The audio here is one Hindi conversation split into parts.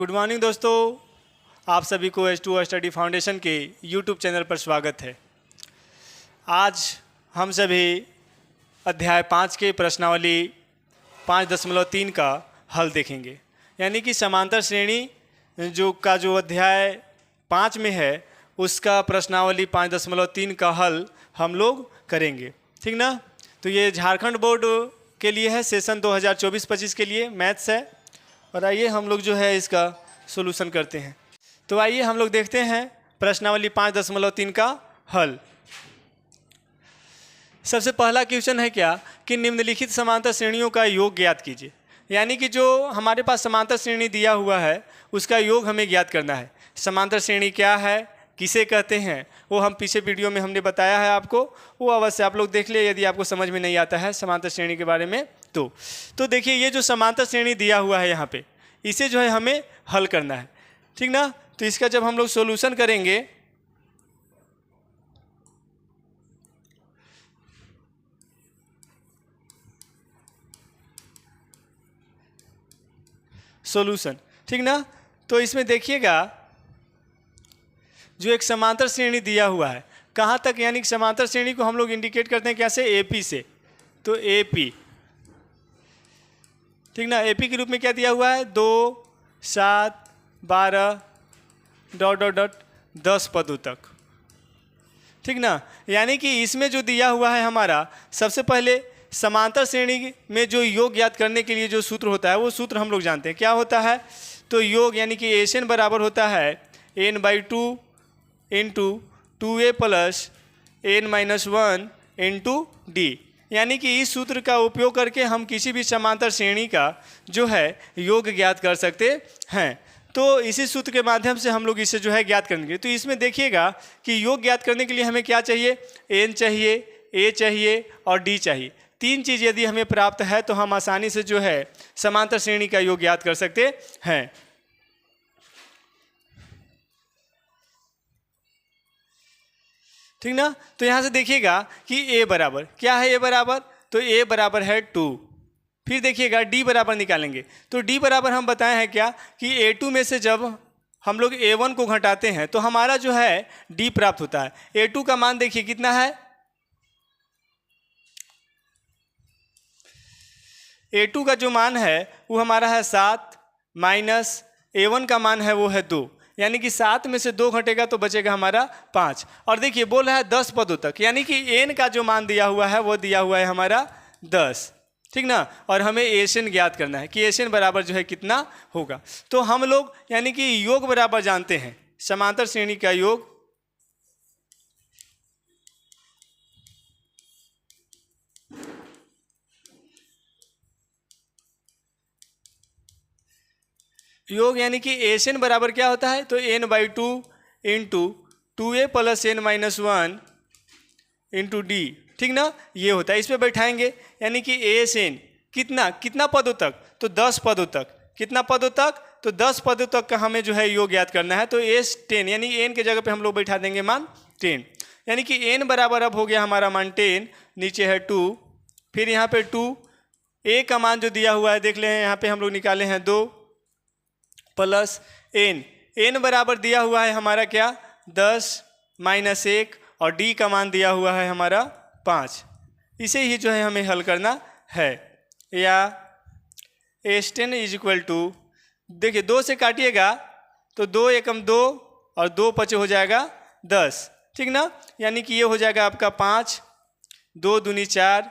गुड मॉर्निंग दोस्तों, आप सभी को H2O स्टडी फाउंडेशन के यूट्यूब चैनल पर स्वागत है। आज हम सभी अध्याय 5 के प्रश्नावली 5.3 का हल देखेंगे। यानी कि समांतर श्रेणी जो अध्याय 5 में है उसका प्रश्नावली 5.3 का हल हम लोग करेंगे, ठीक ना। तो ये झारखंड बोर्ड के लिए है, सेशन 2024-25 के लिए मैथ्स है। और आइए हम लोग जो है इसका सॉल्यूशन करते हैं। तो आइए हम लोग देखते हैं प्रश्नावली 5.3 का हल। सबसे पहला क्वेश्चन है क्या कि निम्नलिखित समांतर श्रेणियों का योग ज्ञात कीजिए। यानी कि जो हमारे पास समांतर श्रेणी दिया हुआ है उसका योग हमें ज्ञात करना है। समांतर श्रेणी क्या है, किसे कहते हैं, वो हम पीछे वीडियो में हमने बताया है आपको, वो अवश्य आप लोग देख ले यदि आपको समझ में नहीं आता है समांतर श्रेणी के बारे में। तो देखिए ये जो समांतर श्रेणी दिया हुआ है यहाँ पे, इसे जो है हमें हल करना है, ठीक ना। तो इसका जब हम लोग सॉल्यूशन करेंगे सॉल्यूशन, ठीक ना। तो इसमें देखिएगा जो एक समांतर श्रेणी दिया हुआ है कहाँ तक, यानी कि समांतर श्रेणी को हम लोग इंडिकेट करते हैं कैसे, एपी से। तो एपी, ठीक ना। एपी के रूप में क्या दिया हुआ है, 2, 7, 12 ... 10 पदों तक, ठीक ना। यानी कि इसमें जो दिया हुआ है हमारा, सबसे पहले समांतर श्रेणी में जो योग ज्ञात करने के लिए जो सूत्र होता है वो सूत्र हम लोग जानते हैं क्या होता है। तो योग यानी कि एन बराबर होता है n/2 into 2a plus n-1 into D. यानी कि इस सूत्र का उपयोग करके हम किसी भी समांतर श्रेणी का जो है योग ज्ञात कर सकते हैं। तो इसी सूत्र के माध्यम से हम लोग इसे जो है ज्ञात करेंगे। तो इसमें देखिएगा कि योग ज्ञात करने के लिए हमें क्या चाहिए, n चाहिए, a चाहिए और d चाहिए। 3 चीज़ यदि हमें प्राप्त है तो हम आसानी से जो है समांतर श्रेणी का योग ज्ञात कर सकते हैं, ठीक ना। तो यहाँ से देखिएगा कि a बराबर क्या है, a बराबर, तो a बराबर है 2। फिर देखिएगा d बराबर निकालेंगे। तो d बराबर हम बताए हैं क्या कि a2 में से जब हम लोग a1 को घटाते हैं तो हमारा जो है d प्राप्त होता है। a2 का मान देखिए कितना है, a2 का जो मान है वो हमारा है 7 माइनस a1 का मान है वो है 2। यानी कि 7 में से 2 घटेगा तो बचेगा हमारा 5। और देखिए बोल रहा है 10 पदों तक, यानी कि n का जो मान दिया हुआ है वो दिया हुआ है हमारा 10, ठीक ना। और हमें एन ज्ञात करना है कि एन बराबर जो है कितना होगा। तो हम लोग यानी कि योग बराबर जानते हैं, समांतर श्रेणी का योग यानी कि एन बराबर क्या होता है, तो n/2 into 2a plus n-1 into D, ठीक ना, ये होता है। इस पर बैठाएंगे यानी कि एन कितना पदों तक, तो 10 पदों तक। कितना पदों तक, तो 10 पदों तक का हमें जो है योग ज्ञात करना है। तो S10 यानी n के जगह पे हम लोग बैठा देंगे मान 10। यानी कि n बराबर अब हो गया हमारा मान 10, नीचे है 2, फिर यहाँ पे 2, a का मान जो दिया हुआ है देख ले हैं, यहाँ पे हम लोग निकाले हैं 2 प्लस n बराबर दिया हुआ है हमारा क्या, 10 माइनस 1 और d का मान दिया हुआ है हमारा 5। इसे ही जो है हमें हल करना है। या S10 इज इक्वल टू, देखिए 2 से काटिएगा तो 2 एकम 2 और 2 पचे हो जाएगा 10, ठीक ना। यानी कि ये हो जाएगा आपका 5, 2 दूनी 4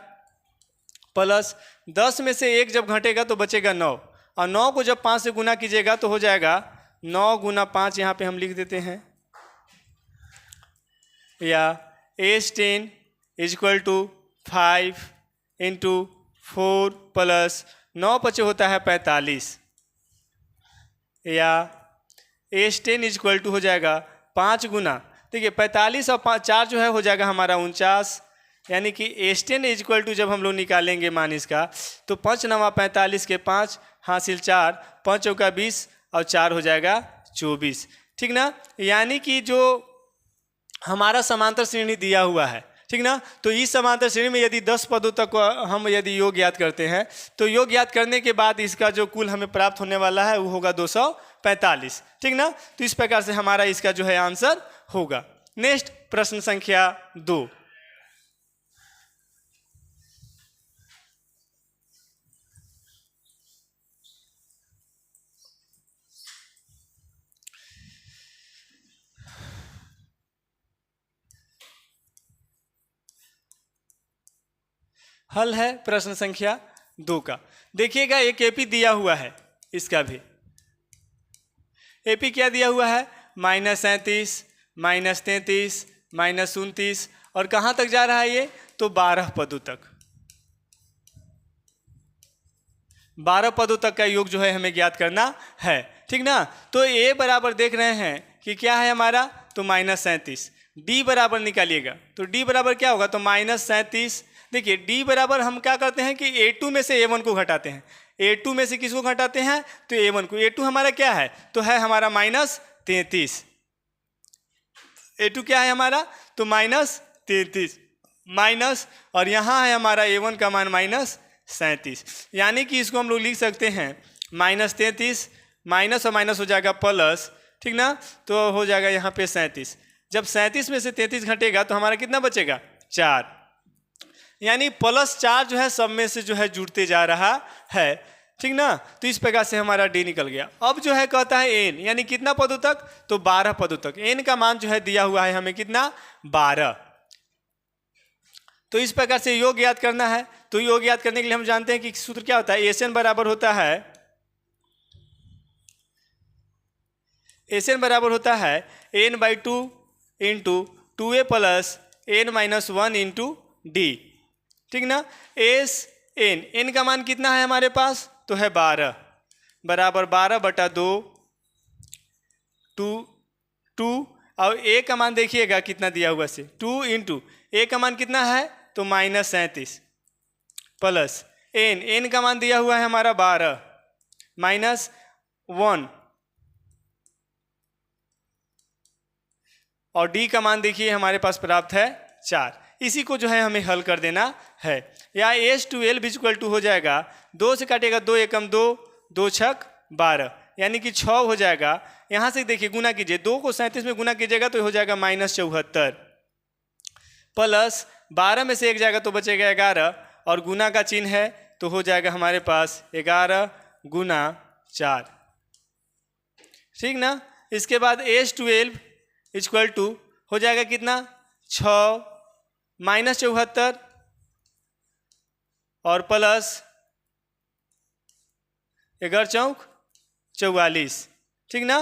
प्लस 10 में से 1 जब घटेगा तो बचेगा 9, और 9 को जब 5 से गुना कीजिएगा तो हो जाएगा 9 गुना 5, यहाँ पे हम लिख देते हैं। या S10 is equal to 5 into 4 plus 9 पचे होता है 45। या S10 इज इक्वल टू हो जाएगा 5 गुना, देखिए 45 और 4 जो है हो जाएगा हमारा 49। यानी कि S10 इज इक्वल टू जब हम लोग निकालेंगे मान इसका, तो 5 9 45 के 5 हासिल 4, 5 चौका 20 और 4 हो जाएगा 24, ठीक ना। यानी कि जो हमारा समांतर श्रेणी दिया हुआ है, ठीक ना। तो इस समांतर श्रेणी में यदि 10 पदों तक हम यदि योग याद करते हैं तो योग याद करने के बाद इसका जो कुल हमें प्राप्त होने वाला है वो होगा 245, ठीक ना। तो इस प्रकार से हमारा इसका जो है आंसर होगा। नेक्स्ट प्रश्न संख्या 2। हल है प्रश्न संख्या 2 का। देखिएगा एक एपी दिया हुआ है, इसका भी एपी क्या दिया हुआ है, -37, -33, -29 और कहाँ तक जा रहा है ये, तो 12 पदों तक। 12 पदों तक का योग जो है हमें ज्ञात करना है, ठीक ना। तो ए बराबर देख रहे हैं कि क्या है हमारा, तो -37। डी बराबर निकालिएगा तो डी बराबर क्या होगा, तो -37। देखिए डी बराबर हम क्या करते हैं कि A2 में से A1 को घटाते हैं। A2 में से किसको घटाते हैं, तो A1 को। A2 हमारा क्या है, तो है हमारा -33। A2 क्या है हमारा, तो -33 माइनस, और यहाँ है हमारा A1 का मान -37। यानी कि इसको हम लोग लिख सकते हैं -33 माइनस और माइनस हो जाएगा प्लस, ठीक ना। तो हो जाएगा यहाँ पे 37। जब 37 में से 33 घटेगा तो हमारा कितना बचेगा, 4। यानी +4 जो है सब में से जो है जुड़ते जा रहा है, ठीक ना। तो इस प्रकार से हमारा डी निकल गया। अब जो है कहता है एन, यानी कितना पदों तक, तो 12 पदों तक। एन का मान जो है दिया हुआ है हमें कितना, 12। तो इस प्रकार से योग याद करना है। तो योग याद करने के लिए हम जानते हैं कि सूत्र क्या होता है, एसएन बराबर होता है, एसएन बराबर होता है n/2 × 2a + n-1 × d, ठीक ना। एस एन, एन का मान कितना है हमारे पास, तो है 12 बराबर 12/2 2 और ए का मान देखिएगा कितना दिया हुआ से 2 × ए का मान कितना है, तो -37 प्लस एन का मान दिया हुआ है हमारा 12 -1 और डी का मान देखिए हमारे पास प्राप्त है 4। इसी को जो है हमें हल कर देना है। या S2L = हो जाएगा, 2 से काटेगा 2 एकम 2, 2 छक 12, यानी कि 6 हो जाएगा। यहाँ से देखिए गुना कीजिए, 2 को 37 में गुना कीजिएगा तो हो जाएगा -74 प्लस 12 में से 1 जाएगा तो बचेगा 11 और गुना का चिन्ह है तो हो जाएगा हमारे पास 11 × 4, ठीक ना। इसके बाद S2L = हो जाएगा कितना, 6 -74 और प्लस 11 चौक 44, ठीक ना।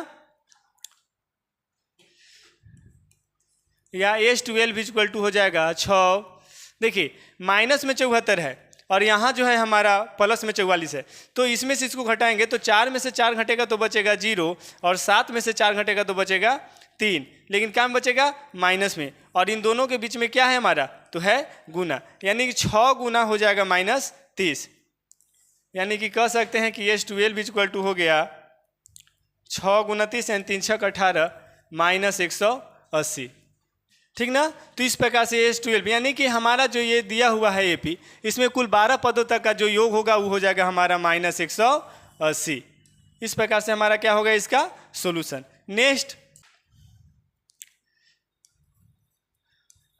या S2L = हो जाएगा 6, देखिए माइनस में 74 है और यहाँ जो है हमारा प्लस में 44 है, तो इसमें से इसको घटाएंगे तो 4 में से 4 घटेगा तो बचेगा 0 और 7 में से 4 घटेगा तो बचेगा 3, लेकिन क्या में बचेगा, माइनस में। और इन दोनों के बीच में क्या है हमारा, तो है गुना, यानी कि 6 गुना हो जाएगा -30। यानी कि कह सकते हैं कि S2L = हो गया 6 × 30 यानी 3 छक 18 -180, ठीक ना। तो इस प्रकार से S2L यानी कि हमारा जो ये दिया हुआ है AP, इसमें कुल 12 पदों तक का जो योग होगा वो हो जाएगा हमारा -180। इस प्रकार से हमारा क्या होगा, इसका सॉल्यूशन। नेक्स्ट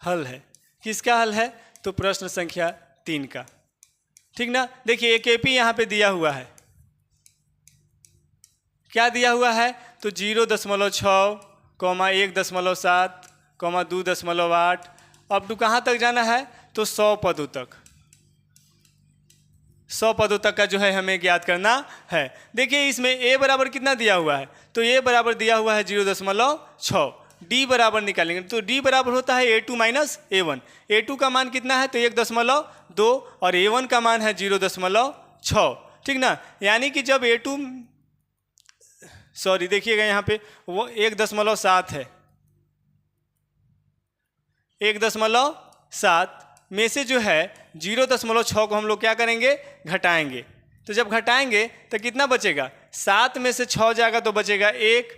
हल है, किसका हल है, तो प्रश्न संख्या 3 का, ठीक ना। देखिए एक AP यहाँ पे दिया हुआ है, क्या दिया हुआ है, तो 0.6, 1.7, 2.8 अब टू कहाँ तक जाना है, तो 100 पदों तक। 100 पदों तक का जो है हमें ज्ञात करना है। देखिए इसमें ए बराबर कितना दिया हुआ है, तो ए बराबर दिया हुआ है 0.6। डी बराबर निकालेंगे तो डी बराबर होता है A2 - A1। A2 का मान कितना है, तो 1.2 और A1 का मान है 0.6, ठीक ना। यानी कि जब A2 सॉरी देखिएगा यहाँ पे वो 1.7 है, 1.7 में से जो है 0.6 को हम लोग क्या करेंगे, घटाएंगे। तो जब घटाएंगे तो कितना बचेगा, 7 में से 6 जाएगा तो बचेगा 1,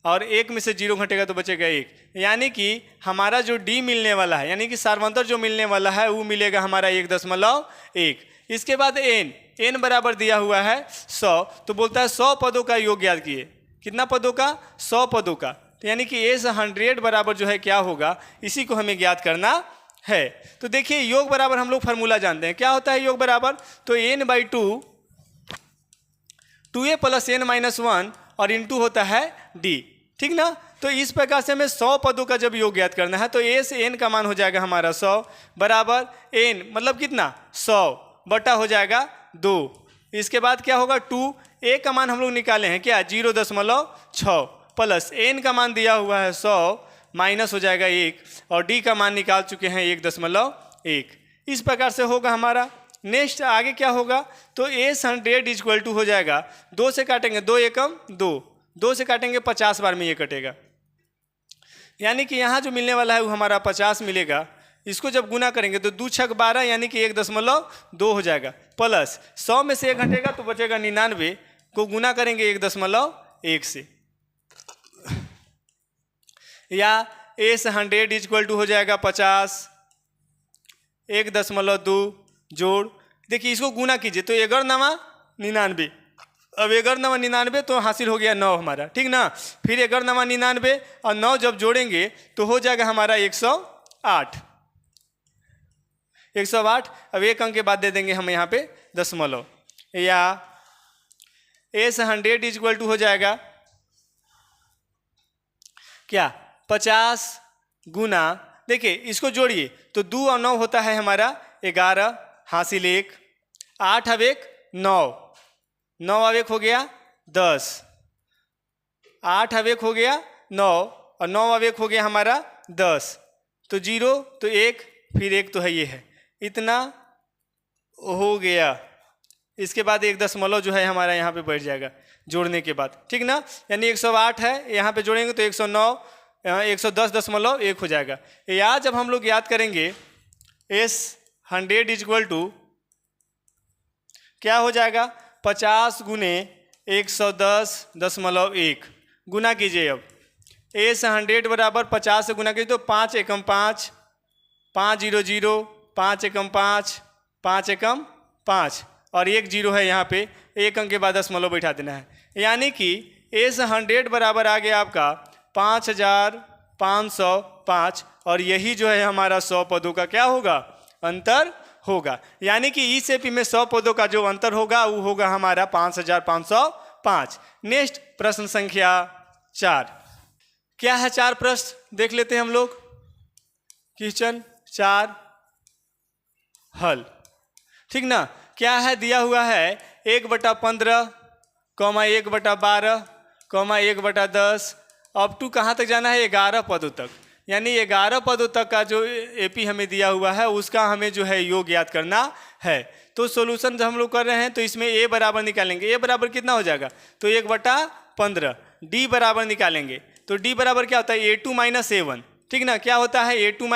और 1 में से 0 घटेगा तो बचेगा 1, यानी कि हमारा जो डी मिलने वाला है, यानी कि सार्वंतर जो मिलने वाला है वो मिलेगा हमारा 1.1। इसके बाद एन बराबर दिया हुआ है 100, तो बोलता है 100 पदों का योग ज्ञात किए। कितना पदों का? 100 पदों का। तो यानी कि एस 100 बराबर जो है क्या होगा, इसी को हमें ज्ञात करना है। तो देखिए योग बराबर हम लोग फार्मूला जानते हैं, क्या होता है योग बराबर, तो n/2 2a + n-1 और इंटू होता है d, ठीक ना। तो इस प्रकार से हमें 100 पदों का जब योग ज्ञात करना है तो a से n का मान हो जाएगा हमारा 100 बराबर n मतलब कितना 100 बटा हो जाएगा 2। इसके बाद क्या होगा 2a का मान हम लोग निकाले हैं क्या 0.6 प्लस n का मान दिया हुआ है 100 माइनस हो जाएगा 1 और d का मान निकाल चुके हैं 1.1। इस प्रकार से होगा हमारा। नेक्स्ट आगे क्या होगा, तो एस 100 हो जाएगा 2 से काटेंगे 2 एकम 2, 2 से काटेंगे 50 बार में ये कटेगा, यानी कि यहाँ जो मिलने वाला है वो हमारा 50 मिलेगा। इसको जब गुना करेंगे तो 2 छक 12 यानी कि 1.2 हो जाएगा, प्लस 100 में से 1 घटेगा तो बचेगा 99 को गुना करेंगे 1.1 से, या एस 100 हो जाएगा 50 1.2 जोड़, देखिए इसको गुना कीजिए तो 11 99, अब 11 99 तो हासिल हो गया 9 हमारा, ठीक ना। फिर 11 99 और 9 जब जोड़ेंगे तो हो जाएगा हमारा 108। अब एक अंक के बाद दे देंगे हम यहाँ पे दशमलव, या एस 100 हो जाएगा क्या 50 गुना, देखिए इसको जोड़िए तो 2 और 9 होता है हमारा 11 हासिल 1, 8 अब 1 9, 9 अब 1 हो गया 10, 8 अब 1 हो गया 9 और 9 अब 1 हो गया हमारा 10, तो 0 तो 1 फिर 1 तो है ये है, इतना हो गया। इसके बाद 1 दशमलव जो है हमारा यहाँ पे बैठ जाएगा जोड़ने के बाद, ठीक ना। यानी 108 है, यहाँ पे जोड़ेंगे तो 109 110.1 हो जाएगा। या जब हम लोग याद करेंगे एस 100 क्या हो जाएगा 50 गुने 110.1 गुना कीजिए। अब एस 100 बराबर 50 से गुना कीजिए तो 5 एकम 5 5 0 0 5 एकम 5 5 एकम 5 और 1 0 है यहाँ पे, एक अंक के बाद दशमलव बैठा देना है, यानी कि एस 100 बराबर आ गया आपका 5505 और यही जो है हमारा 100 पदों का क्या होगा अंतर होगा, यानी कि इस एपी में 100 पदों का जो अंतर होगा वो होगा हमारा 5505। नेक्स्ट प्रश्न संख्या 4, क्या है 4 प्रश्न देख लेते हैं हम लोग। क्वेश्चन 4 हल, ठीक ना। क्या है दिया हुआ है 1/15 1/12 1/10 अप टू कहाँ तक जाना है 11 पदों तक, यानी 11 पदों तक का जो एपी हमें दिया हुआ है उसका हमें जो है योग याद करना है। तो सॉल्यूशन जब हम लोग कर रहे हैं तो इसमें ए बराबर निकालेंगे, ए बराबर कितना हो जाएगा तो 1/15, डी बराबर निकालेंगे तो डी बराबर क्या होता है A2 - A1, ठीक ना। क्या होता है A2 -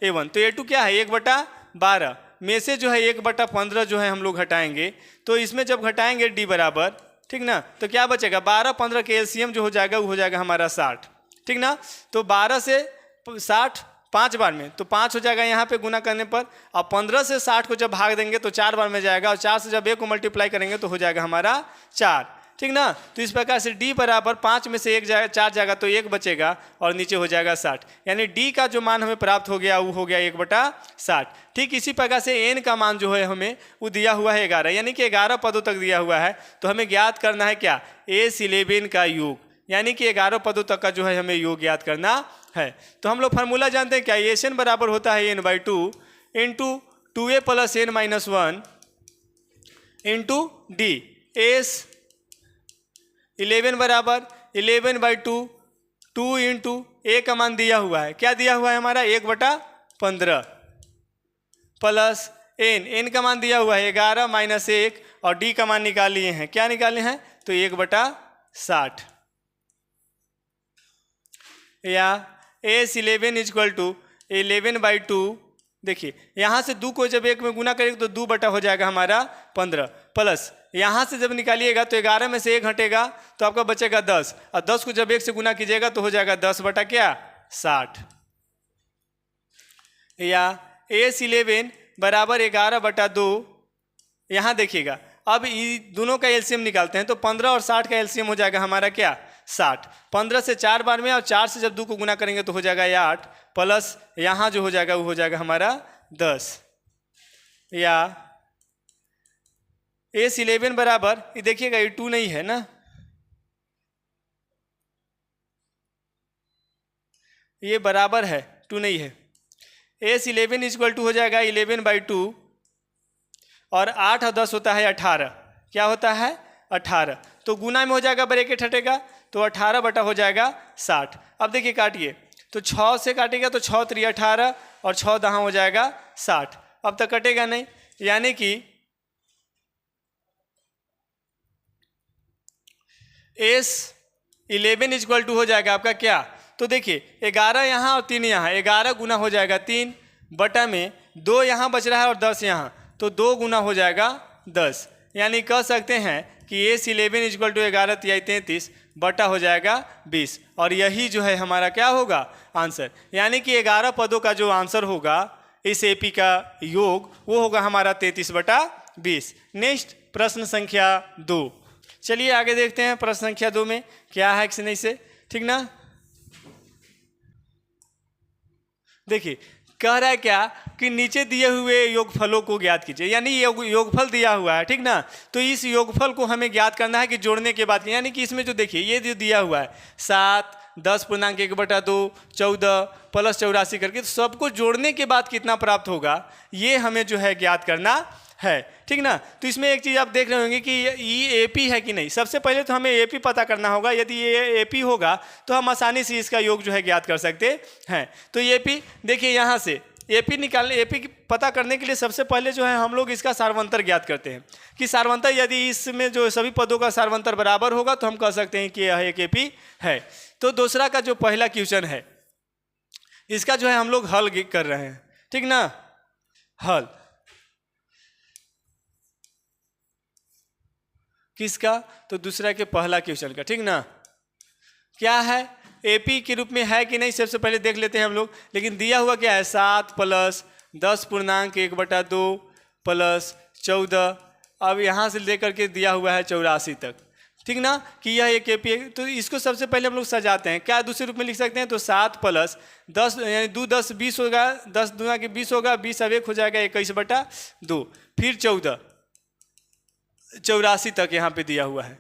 A1, तो A2 क्या है 1/12 में से जो है 1/15 जो है हम लोग घटाएंगे, तो इसमें जब घटाएंगे डी बराबर, ठीक ना, तो क्या बचेगा 12 15 के एलसीएम जो हो जाएगा वो हो जाएगा हमारा 60, ठीक ना। तो 12 से 60 5 बार में तो 5 हो जाएगा यहाँ पे गुना करने पर, अब 15 से 60 को जब भाग देंगे तो 4 बार में जाएगा और 4 से जब 1 को मल्टीप्लाई करेंगे तो हो जाएगा हमारा 4, ठीक ना। तो इस प्रकार से डी बराबर 5 में से 1 जाएगा 4 जाएगा तो 1 बचेगा और नीचे हो जाएगा 60, यानी डी का जो मान हमें प्राप्त हो गया वो हो गया 1/60। ठीक इसी प्रकार से एन का मान जो है हमें वो दिया हुआ है 11, यानी कि 11 पदों तक दिया हुआ है, तो हमें ज्ञात करना है क्या एस 11 का योग, यानी कि 11 पदों तक का जो है हमें योग ज्ञात करना है। तो हम लोग फार्मूला जानते हैं क्या, एस एन बराबर होता है n/2 into 2a + n-1 into D. S 11 बराबर 11/2 2 इंटू ए का मान दिया हुआ है, क्या दिया हुआ है हमारा 1/15 प्लस एन का मान दिया हुआ है 11 - 1 और डी का मान निकाल लिए हैं, क्या निकाले हैं तो 1/60, या एस 11 = 11/2 देखिए यहाँ से 2 को जब 1 में गुना करेंगे तो 2 बटा हो जाएगा हमारा 15, प्लस यहाँ से जब निकालिएगा तो 11 में से 1 घटेगा तो आपका बचेगा 10, और 10 को जब 1 से गुना कीजिएगा तो हो जाएगा 10 बटा क्या 60, या S11 बराबर 11 बटा 2। यहाँ देखिएगा अब ये दोनों का एलसीएम निकालते हैं तो 15 और 60 का एलसीएम हो जाएगा हमारा क्या 60। 15 से 4 बार में और 4 से जब 2 को गुना करेंगे तो हो जाएगा 8, प्लस यहाँ जो हो जाएगा वो हो जाएगा हमारा 10, या S11 बराबर, ये देखिएगा ये 2 नहीं है ना, ये बराबर है 2 नहीं है। S11 इक्वल टू हो जाएगा 11/2, और 8 और 10 होता है 18, क्या होता है 18, तो गुना में हो जाएगा ब्रैकेट हटेगा तो 18 बटा हो जाएगा 60। अब देखिए काटिए तो 6 से काटेगा तो 6 3 18 और 6 दहाँ हो जाएगा 60, अब तक कटेगा नहीं, यानी कि S11 इक्वल टू हो जाएगा आपका क्या, तो देखिए 11 यहाँ और 3 यहाँ, 11 गुना हो जाएगा 3 बटा में 2 यहाँ बच रहा है और 10 यहाँ, तो 2 गुना हो जाएगा 10, यानी कह सकते हैं कि S11 इक्वल टू 11 तिहाई 33 बटा हो जाएगा 20, और यही जो है हमारा क्या होगा आंसर, यानी कि 11 पदों का जो आंसर होगा इस एपी का योग वो होगा हमारा 33 बटा 20। नेक्स्ट प्रश्न संख्या 2, चलिए आगे देखते हैं प्रश्न संख्या 2 में क्या है कि नहीं से, ठीक ना। देखिए कह रहा है क्या कि नीचे दिए हुए योगफलों को ज्ञात कीजिए, यानी योगफल दिया हुआ है, ठीक ना, तो इस योगफल को हमें ज्ञात करना है कि जोड़ने के बाद, यानी कि इसमें जो देखिए ये जो दिया हुआ है 7 10.1/2 14 प्लस 84 करके, तो सबको जोड़ने के बाद कितना प्राप्त होगा ये हमें जो है ज्ञात करना है, ठीक ना। तो इसमें एक चीज़ आप देख रहे होंगे कि ये एपी है कि नहीं, सबसे पहले तो हमें एपी पता करना होगा, यदि ये एपी होगा तो हम आसानी से इसका योग जो है ज्ञात कर सकते हैं। तो एपी देखिए यहाँ से एपी पता करने के लिए सबसे पहले जो है हम लोग इसका सारवंतर ज्ञात करते हैं कि सारवंतर यदि इसमें जो सभी पदों का सारवंतर बराबर होगा तो हम कह सकते हैं कि यह एक एपी है। तो दूसरा का जो पहला क्वेश्चन है इसका जो है हम लोग हल कर रहे हैं, ठीक ना, हल किसका, तो दूसरा के पहला क्वेश्चन का, ठीक ना। क्या है एपी के रूप में है कि नहीं सबसे पहले देख लेते हैं हम लोग, लेकिन दिया हुआ क्या है 7 प्लस 10.1/2 प्लस 14, अब यहाँ से लेकर के दिया हुआ है 84 तक, ठीक ना, कि यह एक एपी है। तो इसको सबसे पहले हम लोग सजाते हैं, क्या दूसरे रूप में लिख सकते हैं, तो 7 प्लस 10 यानी 2 10 20 होगा, 10 दूना के 20 होगा, 20 अब 1 हो जाएगा 21/2, फिर 14 84 तक यहाँ पे दिया हुआ है,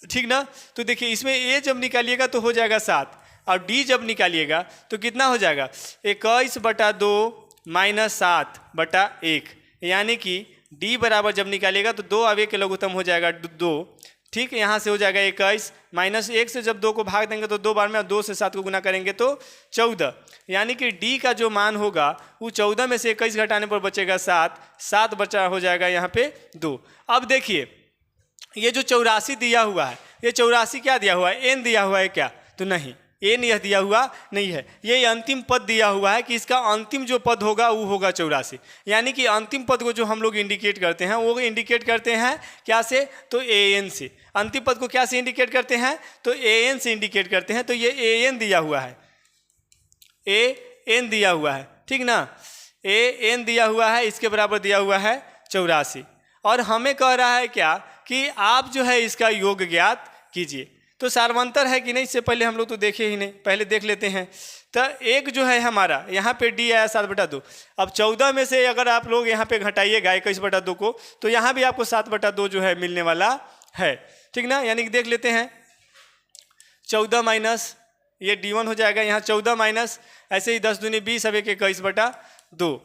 ठीक ना। तो देखिए इसमें ए जब निकालिएगा तो हो जाएगा 7, और डी जब निकालिएगा तो कितना हो जाएगा 21/2 माइनस 7/1, यानी कि डी बराबर जब निकालिएगा तो 2 अब 1 के लघुत्तम हो जाएगा 2, ठीक, यहाँ से हो जाएगा 21 माइनस 1 से जब 2 को भाग देंगे तो 2 बार में, और 2 से 7 को गुना करेंगे तो 14, यानी कि डी का जो मान होगा वो 14 में से 21 घटाने पर बचेगा 7 बचा हो जाएगा यहाँ पे 2। अब देखिए ये जो 84 दिया हुआ है, ये 84 क्या दिया हुआ है, एन दिया हुआ है क्या, तो नहीं, एन यह दिया हुआ नहीं है, ये अंतिम पद दिया हुआ है कि इसका अंतिम जो पद होगा वो होगा 84, यानी कि अंतिम पद को जो हम लोग इंडिकेट करते हैं वो इंडिकेट करते हैं क्या से, तो ए एन से। अंतिम पद को क्या से इंडिकेट करते हैं, तो ए एन से इंडिकेट करते हैं। तो ये ए एन दिया हुआ है, ए एन दिया हुआ है, ठीक ना, ए एन दिया हुआ है, इसके बराबर दिया हुआ है 84, और हमें कह रहा है क्या कि आप जो है इसका योग ज्ञात कीजिए। तो सारवंतर है कि नहीं इससे पहले हम लोग तो देखे ही नहीं, पहले देख लेते हैं। तो एक जो है हमारा यहाँ पे डी आया 7/2, अब 14 में से अगर आप लोग यहाँ पे घटाइएगा 21/2 को तो यहाँ भी आपको 7/2 जो है मिलने वाला है, ठीक ना, यानी कि देख लेते हैं 14 माइनस ये D1 हो जाएगा, यहाँ 14 माइनस ऐसे ही 10 दूनी 20, अब 1 21/2,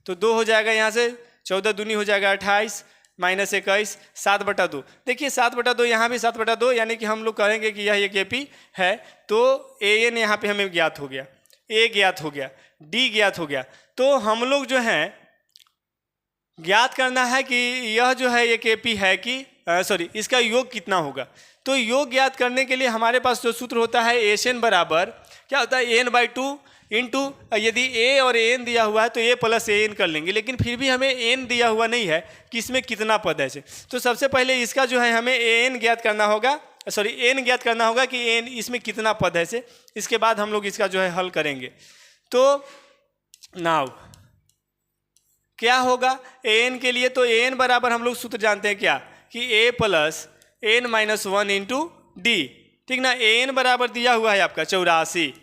तो 2 हो जाएगा, यहाँ से 14 दूनी हो जाएगा 28 माइनस 21 7/2। देखिए 7/2 यहाँ भी 7/2, यानी कि हम लोग कहेंगे कि यह एक एपी है। तो ए एन यहाँ पे हमें ज्ञात हो गया, ए ज्ञात हो गया, डी ज्ञात हो गया। तो हम लोग जो है ज्ञात करना है कि यह जो है एक एपी है कि सॉरी इसका योग कितना होगा। तो योग ज्ञात करने के लिए हमारे पास जो सूत्र होता है एस एन बराबर क्या होता है, n/2 इंटू यदि ए और एन दिया हुआ है तो ए प्लस ए एन कर लेंगे, लेकिन फिर भी हमें एन दिया हुआ नहीं है कि इसमें कितना पद है ऐसे। तो सबसे पहले इसका जो है हमें ए एन ज्ञात करना होगा, सॉरी एन ज्ञात करना होगा कि एन इसमें कितना पद है ऐसे। इसके बाद हम लोग इसका जो है हल करेंगे। तो नाउ क्या होगा एन के लिए, तो एन बराबर हम लोग सूत्र जानते हैं क्या कि A plus N minus one into D, ठीक ना। एन बराबर दिया हुआ है आपका 84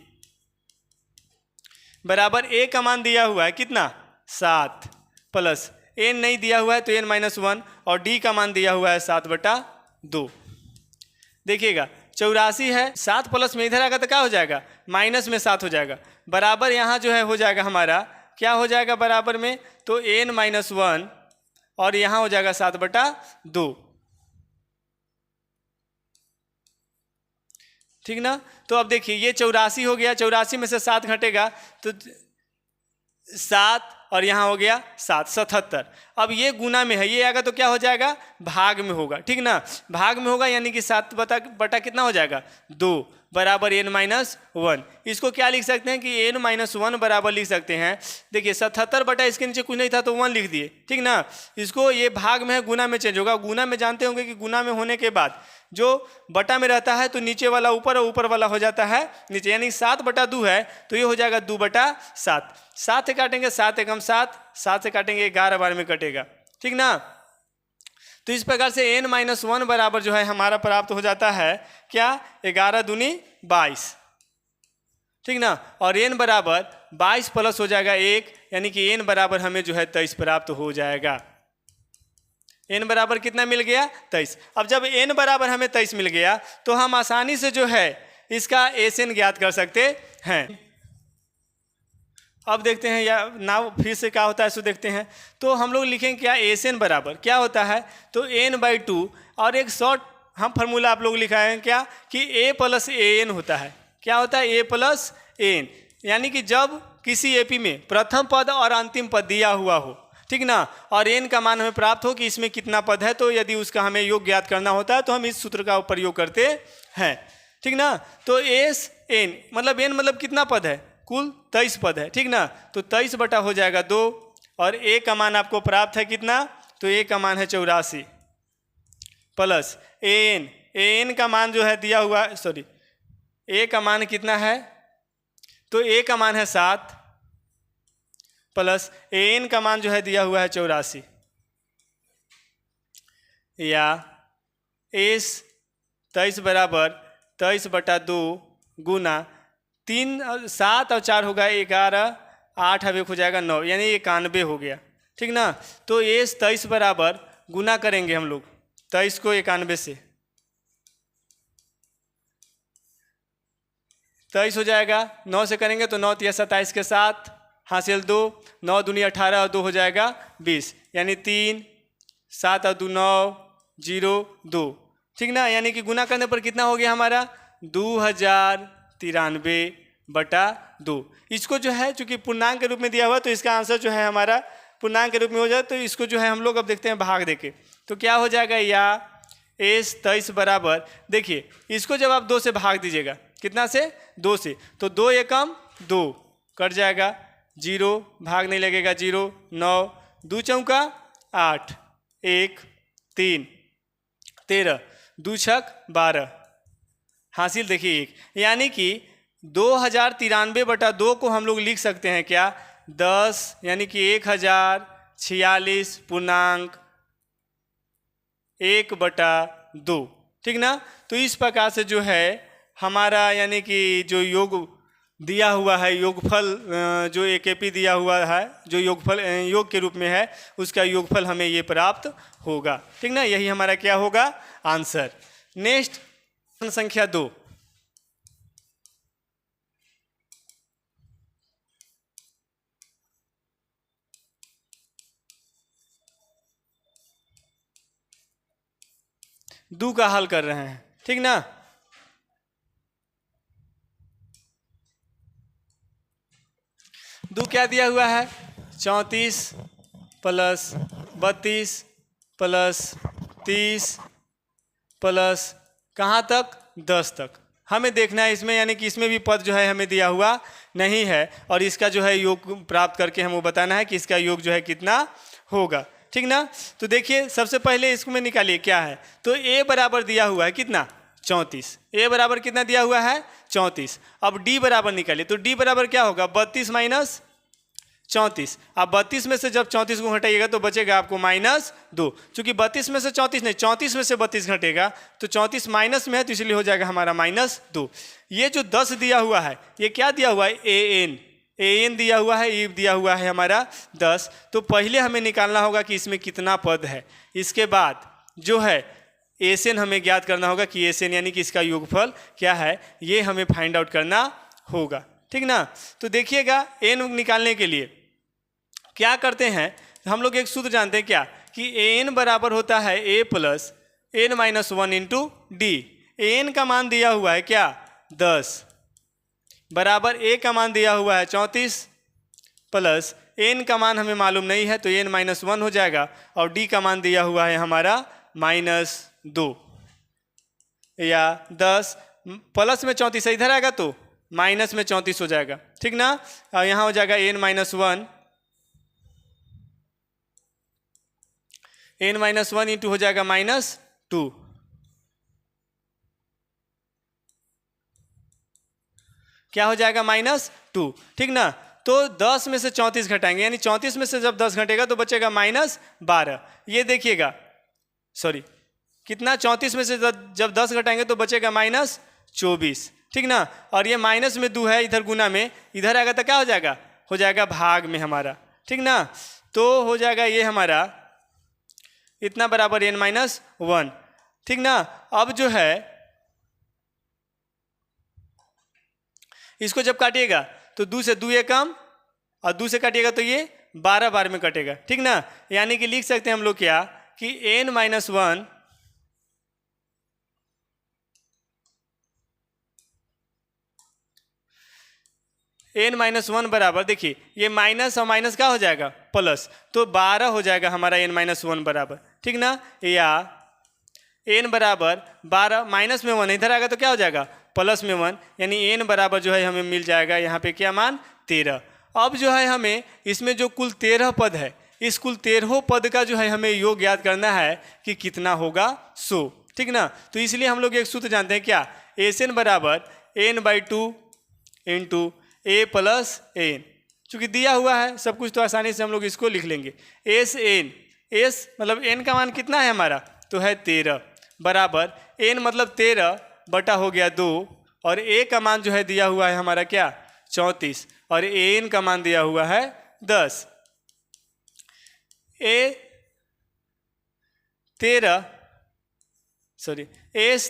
बराबर ए का मान दिया हुआ है कितना 7 प्लस एन नहीं दिया हुआ है तो एन माइनस वन और डी का मान दिया हुआ है 7/2। देखिएगा 84 है, 7 प्लस में इधर आएगा तो क्या हो जाएगा माइनस में 7 हो जाएगा, बराबर यहाँ जो है हो जाएगा हमारा क्या हो जाएगा बराबर में, तो एन माइनस वन और यहाँ हो जाएगा 7/2, ठीक ना। तो अब देखिए ये 84 हो गया, 84 में से 7 घटेगा तो 7 और यहाँ हो गया 7, 77। अब ये गुना में है, ये आएगा तो क्या हो जाएगा भाग में होगा, ठीक ना। भाग में होगा यानी कि 7 बटा कितना हो जाएगा 2 बराबर एन माइनस वन। इसको क्या लिख सकते हैं कि एन माइनस वन बराबर लिख सकते हैं। देखिए 77 बटा इसके नीचे कुछ नहीं था तो 1 लिख दिए, ठीक ना। इसको ये भाग में है गुना में चेंज होगा। गुना में जानते होंगे कि गुना में होने के बाद जो बटा में रहता है तो नीचे वाला ऊपर और ऊपर वाला हो जाता है नीचे, यानी 7/2 है तो ये हो जाएगा 2/7। 7 से काटेंगे 7 एकम 7, 7 से काटेंगे 11 बार में कटेगा, ठीक ना। तो इस प्रकार से n माइनस वन बराबर जो है हमारा प्राप्त हो जाता है क्या 11 दूनी 22, ठीक ना। और n बराबर 22 प्लस हो जाएगा 1, यानी कि n बराबर हमें जो है 23 प्राप्त हो जाएगा। n बराबर कितना मिल गया 23। अब जब n बराबर हमें 23 मिल गया तो हम आसानी से जो है इसका SN ज्ञात कर सकते हैं। अब देखते हैं या ना फिर से क्या होता है सो देखते हैं। तो हम लोग लिखेंगे क्या SN बराबर क्या होता है, तो n/2 और एक शॉर्ट हम फार्मूला आप लोग लिखाएंगे क्या कि a प्लस AN होता है। क्या होता है a प्लस AN, यानी कि जब किसी AP में प्रथम पद और अंतिम पद दिया हुआ हो, ठीक ना, और n का मान हमें प्राप्त हो कि इसमें कितना पद है, तो यदि उसका हमें योग ज्ञात करना होता है तो हम इस सूत्र का प्रयोग करते हैं, ठीक ना। तो SN मतलब n मतलब कितना पद है, कुल 23 पद है, ठीक ना। तो 23 बटा हो जाएगा 2 और a का मान आपको प्राप्त है कितना, तो a का मान है 84 प्लस an का मान जो है दिया हुआ है, सॉरी a का मान कितना है, तो a का मान है 7 प्लस an का मान जो है दिया हुआ है 84, या s 23 बराबर 23/2 गुना 3 7 और 4 होगा 11, 8 अब 1 हो जाएगा 9, यानी 91 हो गया, ठीक ना। तो ये 23 बराबर गुना करेंगे हम लोग 23 को 91 से, 23 हो जाएगा, 9 से करेंगे तो 9 × 27 के 7 हासिल 2, 9 दूनी 18 और 2 हो जाएगा 20, यानी 3 7 और 2 9 0 2, ठीक ना। यानी कि गुना करने पर कितना हो गया हमारा 2093/2। इसको जो है चूंकि पूर्णांक के रूप में दिया हुआ तो इसका आंसर जो है हमारा पूर्णांक के रूप में हो जाए। तो इसको जो है हम लोग अब देखते हैं भाग देके, तो क्या हो जाएगा या S 23 बराबर, देखिए इसको जब आप 2 से भाग दीजिएगा, कितना से 2 से, तो 2 एकम 2 कट जाएगा, 0 भाग नहीं लगेगा 0, 9 2 चौका 8 1 3 13 2 छक 12 हासिल देखिए 1, यानी कि 2093/2 को हम लोग लिख सकते हैं क्या 10, यानी कि 1046.1/2, ठीक ना। तो इस प्रकार से जो है हमारा यानी कि जो योग दिया हुआ है, योगफल जो AKP दिया हुआ है जो योगफल योग के रूप में है, उसका योगफल हमें ये प्राप्त होगा, ठीक ना। यही हमारा क्या होगा आंसर। नेक्स्ट संख्या 2, दो का हल कर रहे हैं, ठीक ना। दो क्या दिया हुआ है 34 प्लस 32 प्लस 30 प्लस कहाँ तक 10 तक, हमें देखना है इसमें, यानी कि इसमें भी पद जो है हमें दिया हुआ नहीं है, और इसका जो है योग प्राप्त करके हमें बताना है कि इसका योग जो है कितना होगा। ठीक ना। तो देखिए सबसे पहले इसमें निकालिए क्या है, तो a बराबर दिया हुआ है कितना 34, a बराबर कितना दिया हुआ है 34। अब d बराबर निकालिए, तो d बराबर क्या होगा 32 माइनस 34। अब 32 में से जब 34 को घटाइएगा तो बचेगा आपको -2। चूंकि 32 में से 34 नहीं, 34 में से 32 घटेगा तो 34 माइनस में है, तो इसलिए हो जाएगा हमारा -2। ये जो 10 दिया हुआ है ये क्या दिया हुआ है an दिया हुआ है, e दिया हुआ है हमारा 10। तो पहले हमें निकालना होगा कि इसमें कितना पद है, इसके बाद जो है एसएन हमें ज्ञात करना होगा कि एसएन यानी कि इसका योगफल क्या है, ये हमें फाइंड आउट करना होगा। ठीक ना। तो देखिएगा एन निकालने के लिए क्या करते हैं, हम लोग एक सूत्र जानते हैं क्या, कि एन बराबर होता है A plus N minus 1 into D. N का मान दिया हुआ है क्या 10 बराबर ए का मान दिया हुआ है 34 प्लस एन का मान हमें मालूम नहीं है तो एन माइनस 1 हो जाएगा, और डी का मान दिया हुआ है हमारा -2 या 10 प्लस में 34 इधर आएगा तो माइनस में 34 हो जाएगा। ठीक ना। यहाँ हो जाएगा एन माइनस 1 इंटू हो जाएगा -2। क्या हो जाएगा -2। ठीक ना। तो 10 में से 34 घटाएंगे, यानी 34 में से जब 10 घटेगा तो बचेगा -12। ये देखिएगा सॉरी कितना 34 में से जब 10 घटाएंगे तो बचेगा -24। ठीक ना। और ये माइनस में 2 है इधर गुना में, इधर आएगा तो क्या हो जाएगा भाग में हमारा। ठीक ना। तो हो जाएगा ये हमारा इतना बराबर n-1। ठीक ना। अब जो है इसको जब काटिएगा तो 2 से 2 कम और 2 से काटिएगा तो ये 12 बार में कटेगा। ठीक ना। यानी कि लिख सकते हैं हम लोग क्या कि n-1 n-1 बराबर, देखिए ये माइनस और माइनस क्या हो जाएगा प्लस, तो 12 हो जाएगा हमारा n-1 बराबर। ठीक ना। या n बराबर 12 माइनस में 1 इधर आएगा तो क्या हो जाएगा प्लस में 1, यानी n बराबर जो है हमें मिल जाएगा यहाँ पे क्या मान 13। अब जो है हमें इसमें जो कुल 13 पद है, इस कुल 13 पद का जो है हमें योग याद करना है कि कितना होगा 100। ठीक ना। तो इसलिए हम लोग एक सूत्र जानते हैं क्या, एस एन बराबर n/2 इंटू ए प्लस एन। चूँकि दिया हुआ है सब कुछ तो आसानी से हम लोग इसको लिख लेंगे। एस एन, एस मतलब एन का मान कितना है हमारा तो है 13 बराबर एन मतलब 13 बटा हो गया 2, और ए का मान जो है दिया हुआ है हमारा क्या 34, और एन का मान दिया हुआ है 10। एस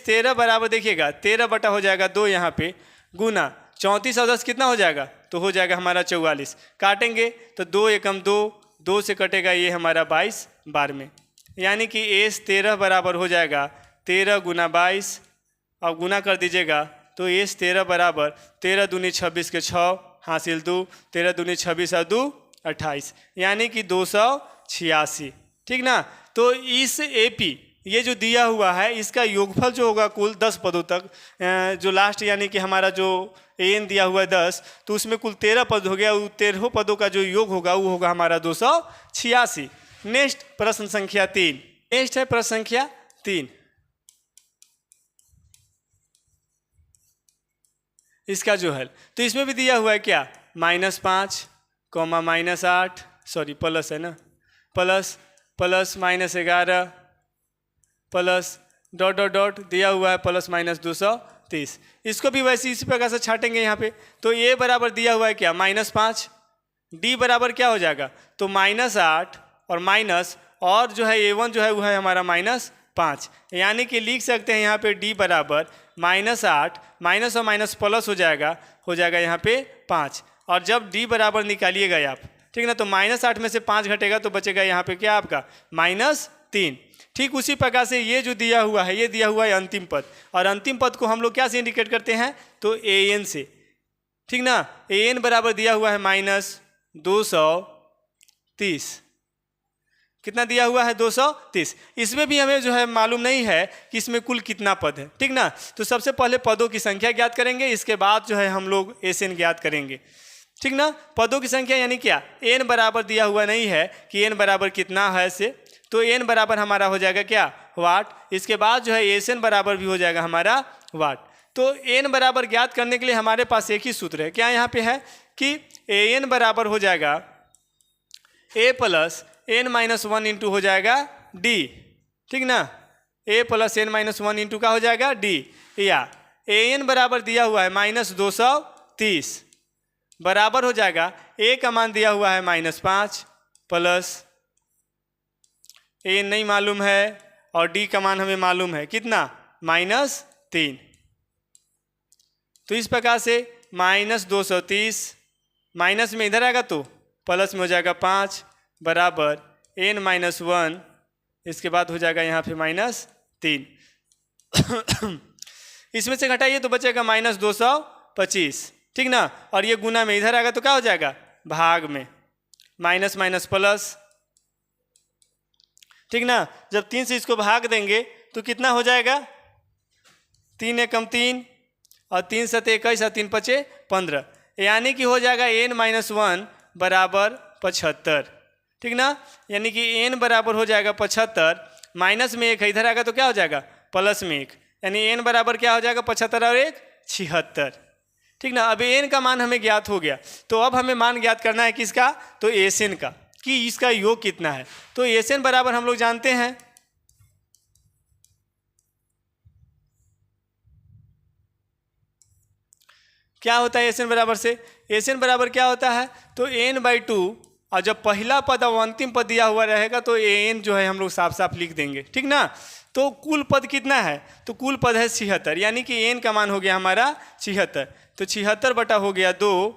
13 बराबर देखिएगा 13 बटा हो जाएगा 2 यहाँ पे गुना 34 और 10 कितना हो जाएगा तो हो जाएगा हमारा 44। काटेंगे तो 2 एकम 2, 2 से कटेगा ये हमारा 22 बार में, यानी कि एस 13 बराबर हो जाएगा 13 गुना 22। अब गुना कर दीजिएगा तो एस 13 बराबर 13 दूनी 26 के 6 हासिल 2, 13 दूनी 26 और 2 28, यानी कि 286। ठीक ना। तो इस एपी ये जो दिया हुआ है इसका योगफल जो होगा कुल 10 पदों तक, जो लास्ट यानी कि हमारा जो एन दिया हुआ है 10, तो उसमें कुल 13 पद हो गया, 13 पदों का जो योग होगा वो होगा हमारा 286। नेक्स्ट प्रश्न संख्या 3। नेक्स्ट है प्रश्न संख्या 3। इसका जो है तो इसमें भी दिया हुआ है क्या -5 -8 सॉरी प्लस है ना, plus -11 plus dot dot dot दिया हुआ है प्लस -230। इसको भी वैसे इसी प्रकार से छाटेंगे यहाँ पे। तो ए बराबर दिया हुआ है क्या -5, डी बराबर क्या हो जाएगा तो -8 और माइनस और जो है A1 जो है वो है हमारा -5, यानी कि लिख सकते हैं यहाँ पे डी बराबर -8 माइनस और माइनस प्लस हो जाएगा यहाँ पे 5। और जब डी बराबर निकालिएगा आप, ठीक ना, तो -8 में से 5 घटेगा तो बचेगा यहाँ पे क्या आपका -3। ठीक उसी प्रकार से ये जो दिया हुआ है ये दिया हुआ है अंतिम पद, और अंतिम पद को हम लोग क्या से इंडिकेट करते हैं तो an से। ठीक ना, an बराबर दिया हुआ है -230। कितना दिया हुआ है 230। इसमें भी हमें जो है मालूम नहीं है कि इसमें कुल कितना पद है, ठीक ना। तो सबसे पहले पदों की संख्या ज्ञात करेंगे, इसके बाद जो है हम लोग एसएन ज्ञात करेंगे, ठीक ना। पदों की संख्या यानी क्या, एन बराबर दिया हुआ नहीं है कि एन बराबर कितना है से, तो एन बराबर हमारा हो जाएगा क्या, वाट। इसके बाद जो है एसएन बराबर भी हो जाएगा हमारा वाट। तो एन बराबर ज्ञात करने के लिए हमारे पास एक ही सूत्र है, क्या यहाँ पे है कि ए एन बराबर हो जाएगा A plus N minus one into हो जाएगा डी, ठीक ना। A plus N minus one into का हो जाएगा डी, या ए एन बराबर दिया हुआ है -230 बराबर हो जाएगा ए का मान दिया हुआ है -5 प्लस ए नहीं मालूम है और डी का मान हमें मालूम है कितना, -3। तो इस प्रकार से -230 माइनस में इधर आएगा तो प्लस में हो जाएगा 5 बराबर n माइनस 1, इसके बाद हो जाएगा यहाँ पे -3। इसमें से घटाइए तो बचेगा -225, ठीक ना। और ये गुना में इधर आएगा तो क्या हो जाएगा, भाग में, माइनस माइनस प्लस, ठीक ना। जब 3 से इसको भाग देंगे तो कितना हो जाएगा, 3 एकम 3 और 3 सत 21 और 3 पचे 15, यानी कि हो जाएगा n माइनस 1 बराबर 75, ठीक ना। यानी कि n बराबर हो जाएगा 75, माइनस में 1 इधर आएगा तो क्या हो जाएगा, प्लस में 1, यानी n बराबर क्या हो जाएगा 75 और 1 76, ठीक ना। अब n का मान हमें ज्ञात हो गया, तो अब हमें मान ज्ञात करना है किसका, तो एसएन का, कि इसका योग कितना है। तो एसएन बराबर हम लोग जानते हैं क्या होता है एसएन बराबर से, एसएन बराबर क्या होता है, तो n/2, और जब पहला पद और अंतिम पद दिया हुआ रहेगा तो एन जो है हम लोग साफ साफ लिख देंगे, ठीक ना। तो कुल पद कितना है, तो कुल पद है 76, यानी कि एन का मान हो गया हमारा 76। तो 76 बटा हो गया 2,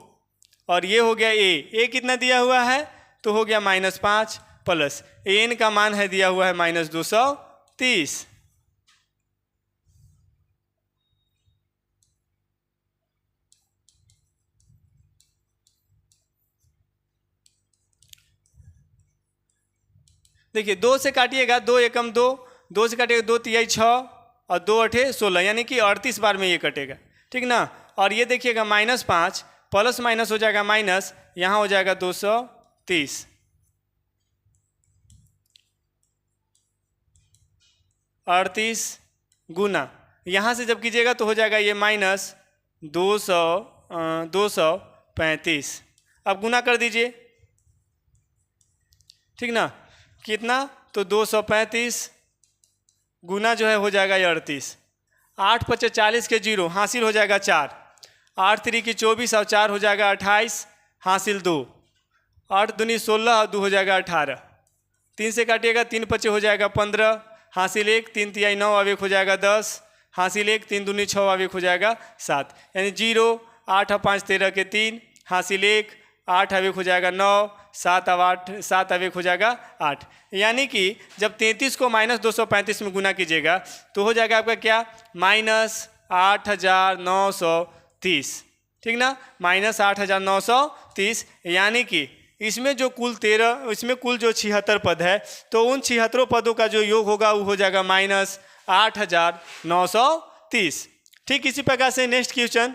और ये हो गया ए कितना दिया हुआ है, तो हो गया -5 प्लस एन का मान है दिया हुआ है -230। देखिए 2 से काटिएगा, 2 एकम 2, 2 से काटिएगा 2 तिहाई 6 और 2 अठे 16, यानी कि 38 बार में ये कटेगा, ठीक ना। और ये देखिएगा -5 प्लस माइनस हो जाएगा माइनस, यहाँ हो जाएगा 230, 38 गुना, यहाँ से जब कीजिएगा तो हो जाएगा ये -235। अब गुना कर दीजिए, ठीक ना, कितना, तो 235 गुना जो है हो जाएगा 38, 8 × 5 = 40 के 0 हासिल हो जाएगा 4, 8 × 3 = 24 और 4 हो जाएगा 28 हासिल 2, 8 दूनी 16 और 2 हो जाएगा 18, 3 से काटिएगा 3 × 5 हो जाएगा 15 हासिल 1, 3 तिहाई 9 और 1 हो जाएगा 10 हासिल 1, 3 दूनी 6 और 1 हो जाएगा 7, यानी 0, 8 और 5 13 के 3 हासिल 1, 8 और 1 हो जाएगा 9, 7 और 8 7 और 1 हो जाएगा 8, यानी कि जब 33 को -235 में गुना कीजिएगा तो हो जाएगा आपका क्या, -8930, ठीक ना, -8930। यानी कि इसमें जो कुल 13, इसमें कुल जो 76 पद है, तो उन 76 पदों का जो योग होगा वो हो जाएगा -8930। ठीक इसी प्रकार से नेक्स्ट क्वेश्चन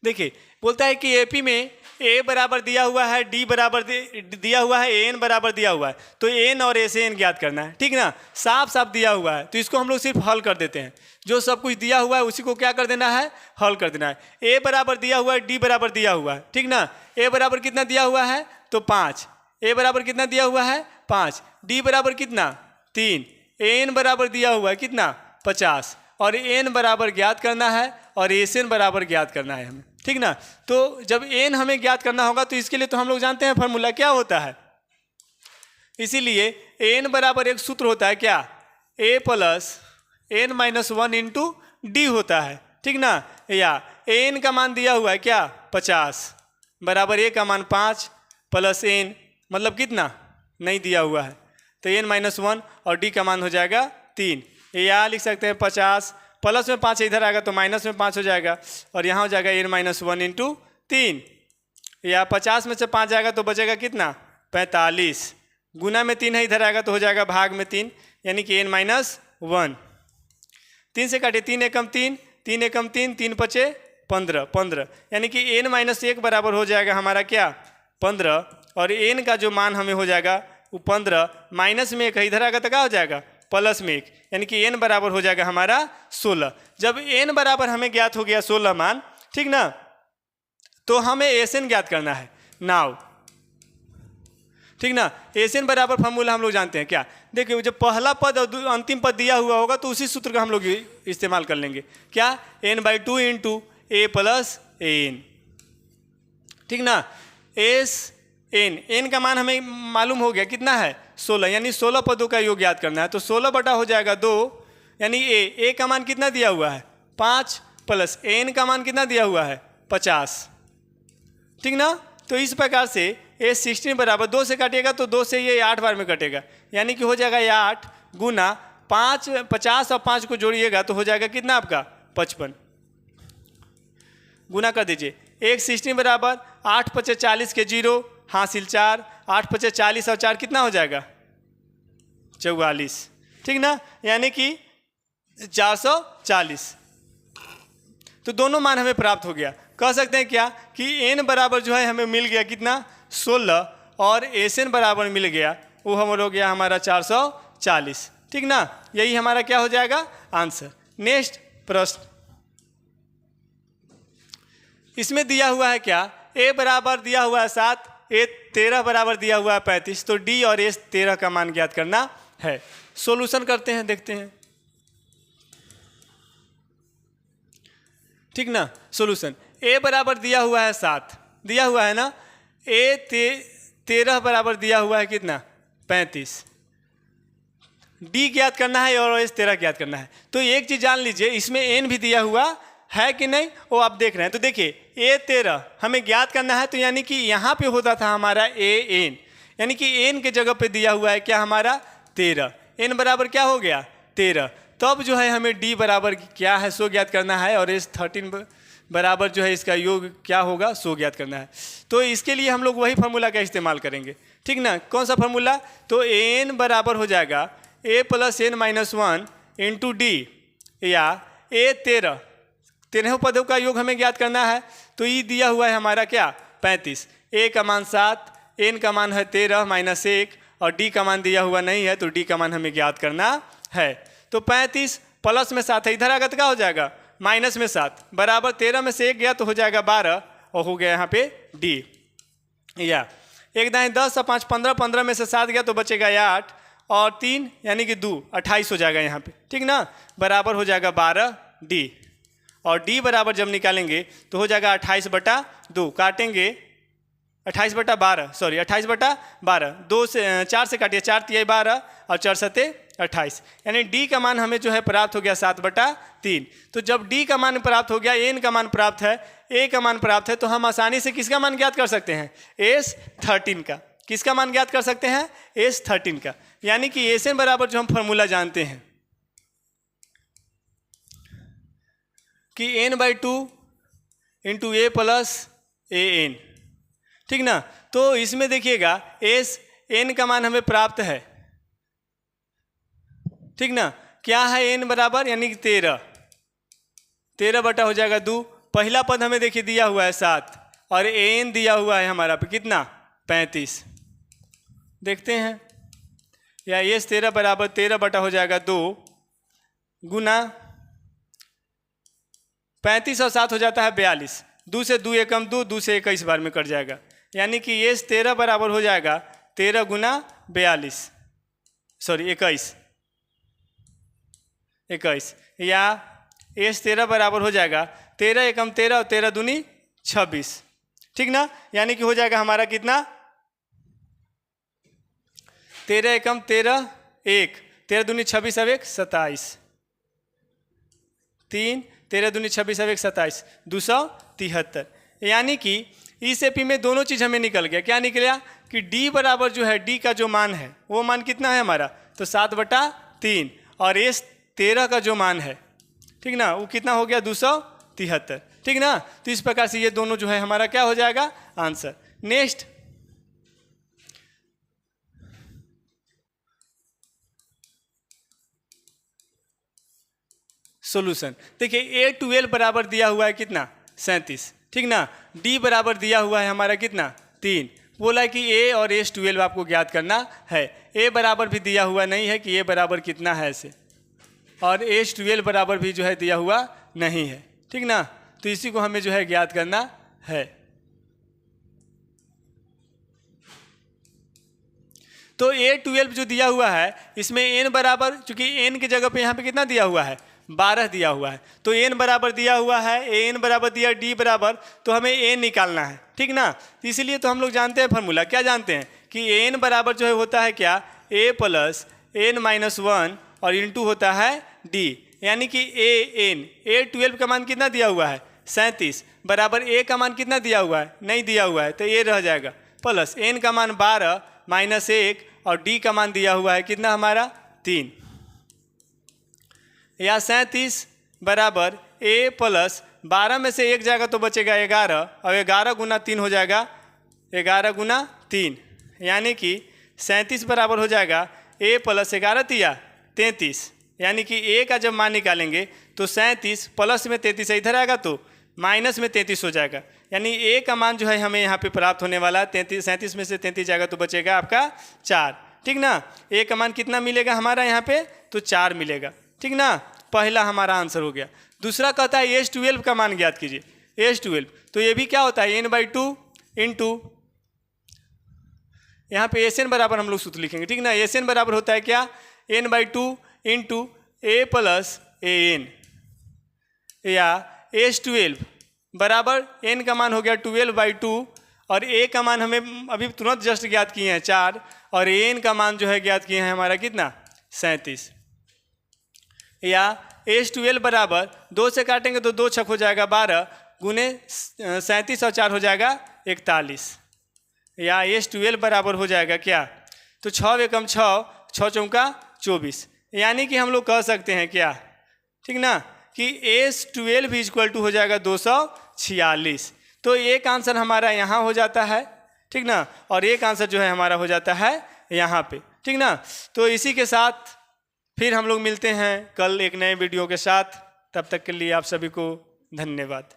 देखिए, बोलता है कि एपी में ए बराबर दिया हुआ है, डी बराबर दिया हुआ है, एन बराबर दिया हुआ है, तो एन और ए से एन ज्ञात करना है, ठीक ना। साफ साफ दिया हुआ है तो इसको हम लोग सिर्फ हल कर देते हैं, जो सब कुछ दिया हुआ है उसी को क्या कर देना है, हल कर देना है। ए बराबर दिया हुआ है, डी बराबर दिया हुआ है, ठीक ना। ए बराबर कितना दिया हुआ है, तो 5, ए बराबर कितना दिया हुआ है 5, डी बराबर कितना 3, एन बराबर दिया हुआ है कितना 50, और एन बराबर ज्ञात करना है और एस एन बराबर ज्ञात करना है हमें, ठीक ना। तो जब एन हमें ज्ञात करना होगा तो इसके लिए तो हम लोग जानते हैं फॉर्मूला क्या होता है, इसीलिए एन बराबर एक सूत्र होता है क्या, A plus N minus 1 into D होता है, ठीक ना। या एन का मान दिया हुआ है क्या 50 बराबर ए का मान 5 प्लस एन मतलब कितना नहीं दिया हुआ है, तो एन माइनस 1 और डी का मान हो जाएगा 3। या लिख सकते हैं 50 प्लस में 5 इधर आएगा तो माइनस में 5 हो जाएगा, और यहाँ हो जाएगा एन माइनस 1 इंटू 3। या 50 में से 5 जाएगा तो बचेगा कितना 45 गुना में 3 है, इधर आएगा तो हो जाएगा भाग में 3, यानी कि n-1। 3 से काटिए, 3 एकम 3, 3 एकम 3, 3 पचे 15, 15, यानी कि n-1 बराबर हो जाएगा हमारा क्या 15, और n का जो मान हमें हो जाएगा वो 15 माइनस में 1 है, इधर आएगा तो क्या हो जाएगा प्लस में 1, यानी कि n बराबर हो जाएगा हमारा 16। जब n बराबर हमें ज्ञात हो गया 16 मान, ठीक ना, तो हमें Sn ज्ञात करना है नाउ, ठीक ना। Sn बराबर फॉर्मूला हम लोग जानते हैं क्या, देखिए जब पहला पद और अंतिम पद दिया हुआ होगा तो उसी सूत्र का हम लोग इस्तेमाल कर लेंगे, क्या n/2 into a plus an, ठीक ना। n का मान हमें मालूम हो गया कितना है 16, यानी 16 पदों का योग याद करना है, तो 16 बटा हो जाएगा 2, यानी a का मान कितना दिया हुआ है 5 प्लस n का मान कितना दिया हुआ है 50, ठीक ना। तो इस प्रकार से A16 बराबर 2 से काटिएगा तो 2 से ये 8 बार में कटेगा, यानी कि हो जाएगा ये 8 गुना 5, 50 और 5 को जोड़िएगा तो हो जाएगा कितना आपका 55, गुना कर दीजिए। 116 बराबर 8 पचे 40 के 0 हासिल 4, 8 पचे 40 और 4 कितना हो जाएगा 44, ठीक ना, यानी कि 440। तो दोनों मान हमें प्राप्त हो गया। कह सकते हैं क्या कि n बराबर जो है हमें मिल गया कितना 16, और Sn बराबर मिल गया वो हम हो गया हमारा 440, ठीक ना। यही हमारा क्या हो जाएगा आंसर। नेक्स्ट प्रश्न, इसमें दिया हुआ है क्या, a बराबर दिया हुआ है 7, a 13 बराबर दिया हुआ है 35, तो d और s 13 का मान ज्ञात करना है। सॉल्यूशन करते हैं, देखते हैं, ठीक ना। सॉल्यूशन, a बराबर दिया हुआ है 7, दिया हुआ है ना, a 13 बराबर दिया हुआ है कितना 35, d ज्ञात करना है और s 13 ज्ञात करना है। तो एक चीज़ जान लीजिए, इसमें n भी दिया हुआ है कि नहीं वो आप देख रहे हैं। तो देखिए a 13 हमें ज्ञात करना है, तो यानी कि यहाँ पे होता था हमारा an, यानी कि n के जगह पे दिया हुआ है क्या हमारा 13, n बराबर क्या हो गया 13, तब जो है हमें d बराबर क्या है सो ज्ञात करना है, और s 13 बराबर जो है इसका योग क्या होगा सो ज्ञात करना है। तो इसके लिए हम लोग वही फार्मूला का इस्तेमाल करेंगे, ठीक ना। कौन सा फार्मूला, तो an बराबर हो जाएगा a plus n-1 into D, या a 13 पदों का योग हमें ज्ञात करना है। तो ये दिया हुआ है हमारा क्या 35, a का मान 7, n का मान है 13 माइनस 1, और d का मान दिया हुआ नहीं है, तो d का मान हमें ज्ञात करना है। तो 35 प्लस में 7 है, इधर आगा तो क्या हो जाएगा माइनस में 7, बराबर 13 में से 1 गया तो हो जाएगा 12, और हो गया यहाँ पे d, या 1 दाएँ 10 और 5 15, 15 में से 7 गया तो बचेगा 8 और 3 यानी कि 2 28 हो जाएगा यहाँ पे, ठीक ना, बराबर हो जाएगा 12d, और d बराबर जब निकालेंगे तो हो जाएगा 28 बटा 2, काटेंगे 28 बटा 12, सॉरी 28 बटा 12, 2 से 4 से काटिए, 4 तिहाई 12 और 4 सते 28, यानी d का मान हमें जो है प्राप्त हो गया 7 बटा 3। तो जब d का मान प्राप्त हो गया, n का मान प्राप्त है, a का मान प्राप्त है, तो हम आसानी से किसका मान ज्ञात कर सकते हैं S13 का। किसका मान ज्ञात कर सकते हैं S13 का, यानी कि Sn बराबर जो हम फॉर्मूला जानते हैं कि n/2 into a plus an, ठीक ना। तो इसमें देखिएगा n का मान हमें प्राप्त है, ठीक ना, क्या है n बराबर यानी कि 13 बटा हो जाएगा 2, पहला पद हमें देखिए दिया हुआ है 7, और an दिया हुआ है हमारा पे कितना 35, देखते हैं, या s 13 बराबर 13 बटा हो जाएगा 2 गुना 35 और 7 हो जाता है 42, 2 से 2 एकम 2, 2 से 21 बार में कट जाएगा, यानी कि s 13 बराबर हो जाएगा 13 गुना 42, सॉरी 21, या s 13 बराबर हो जाएगा 13 एकम 13 और 13 दूनी 26, ठीक ना, यानी कि हो जाएगा हमारा कितना 13 एकम 13 1, 13 दूनी 26 अब 1 27, 3 13 दूनी 26 अब 1 27, 273, यानी कि इस एपी में दोनों चीज़ हमें निकल गया। क्या निकला कि d बराबर जो है d का जो मान है वो मान कितना है हमारा, तो 7 बटा 3, और s 13 का जो मान है, ठीक ना, वो कितना हो गया 273, ठीक ना। तो इस प्रकार से ये दोनों जो है हमारा क्या हो जाएगा आंसर। Next solution. देखिए A12 बराबर दिया हुआ है कितना 37, ठीक ना। D बराबर दिया हुआ है हमारा कितना 3। बोला है कि A और H12 आपको ज्ञात करना है। A बराबर भी दिया हुआ नहीं है कि A बराबर कितना है ऐसे, और H12 बराबर भी जो है दिया हुआ नहीं है, ठीक ना। तो इसी को हमें जो है ज्ञात करना है। तो A12 जो दिया हुआ है इसमें n बराबर, चूंकि n की जगह पे यहाँ पे कितना दिया हुआ है 12 दिया हुआ है, तो n बराबर दिया हुआ है, an बराबर दिया D बराबर, तो हमें n निकालना है, ठीक ना। तो इसीलिए तो हम लोग जानते हैं फार्मूला, क्या जानते हैं कि n बराबर जो है होता है क्या a प्लस n माइनस 1 और इंटू होता है d, यानी कि A12 का मान कितना दिया हुआ है 37 बराबर a का मान कितना दिया हुआ है नहीं दिया हुआ है, तो a रह जाएगा प्लस n का मान 12 माइनस 1 और d का मान दिया हुआ है कितना हमारा 3, या 37 बराबर a प्लस 12 में से 1 जाएगा तो बचेगा 11, और 11 गुना 3 हो जाएगा 11 गुना 3, यानी कि 37 बराबर हो जाएगा a प्लस 11 तिया 33, यानी कि a का जब मान निकालेंगे तो 37 प्लस में 33 इधर आएगा तो माइनस में 33 हो जाएगा, यानी a का मान जो है हमें यहाँ पे प्राप्त होने वाला 37 में से 33 जाएगा तो बचेगा आपका 4, ठीक ना। a का मान कितना मिलेगा हमारा यहाँ पे तो 4 मिलेगा, ठीक ना। पहला हमारा आंसर हो गया। दूसरा कहता है H12 का मान ज्ञात कीजिए। H12 तो ये भी क्या होता है n/2 इंटू, यहाँ पे Sn बराबर हम लोग सूत्र लिखेंगे, ठीक ना। Sn बराबर होता है क्या n/2 into a plus an, या H12 बराबर n का मान हो गया 12/2 और a का मान हमें अभी तुरंत जस्ट ज्ञात किए हैं 4, और an का मान जो है ज्ञात किए हैं हमारा कितना 37, या H12 बराबर 2 से काटेंगे तो 2 छक हो जाएगा 12 गुने 37 और 4 हो जाएगा 41, या H12 बराबर हो जाएगा क्या तो 6 एकम 6, 6 चौका 24, यानी कि हम लोग कह सकते हैं क्या, ठीक ना, कि H12 इक्वल टू हो जाएगा 246। तो एक आंसर हमारा यहाँ हो जाता है, ठीक ना, और एक आंसर जो है हमारा हो जाता है यहाँ पे, ठीक ना। तो इसी के साथ फिर हम लोग मिलते हैं कल एक नए वीडियो के साथ, तब तक के लिए आप सभी को धन्यवाद।